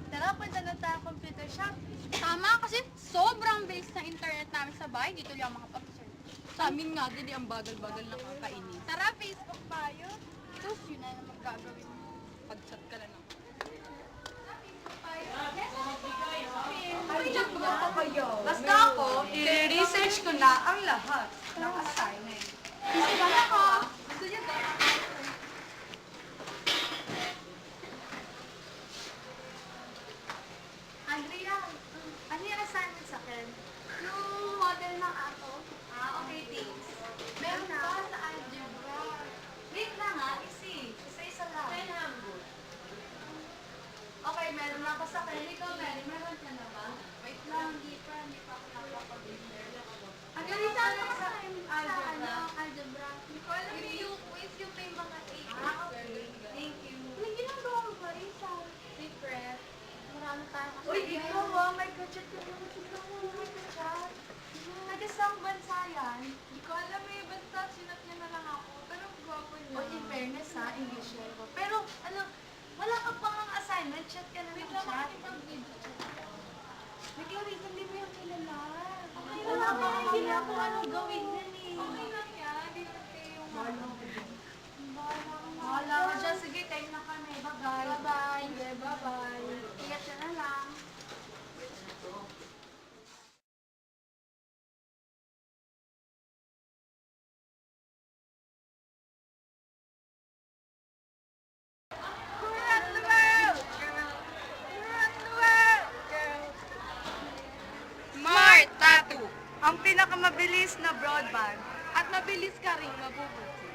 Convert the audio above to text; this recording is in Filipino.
Tara, punta na tayo computer shop. Tama kasi sobrang bilis ng internet namin sa bahay. Dito lang makapag-search. Sa amin nga, din ang bagal-bagal na kakainin. Tara, Facebook tayo. Tapos yun na naman gagawin mo. Pag-chat ka lang. Basta ako, i-research ko na ang lahat ng assignment. Kasi bala ko. Gusto niyo ba? Andrea, ano yung assignment sa akin? Yung model ng ato. Okay, thanks. Meron pa sa algebra. Wait lang easy. Isa-isa lang. Okay, meron na ako sa akin. Ikaw, Mary, meron ka na ba? Wait lang, hindi pa ako nakapag-dinner. Ang ganito ano sa algebra? Algebra. Hindi ko alam yung quiz yung may mga 8. Okay. Thank you. May ginagawa mo ba rin sa secret? Marami tayo kasi. Uy, ikaw may kachat ka naman. Tignan mo, may kachat. Nag-isang bansa yan. Hindi ko alam basta sinat niya na lang ako. Pero gwapo niya. O, in fairness English yan ko. Pero, wala ka pang assignment, chat ka na ng chat. Wait lang, wait, hindi mo yung kilala. Okay, wala pa rin ginagawa anong gawin yan Okay lang yan, hindi naman kayo yung Bahala ka dyan. Sige, time na kami. Bye-bye. Bye-bye. Sige, bye-bye. Ingat ka na lang. Smart Tattoo. Ang pinakamabilis na broadband. At mabilis ka rin mabubuti.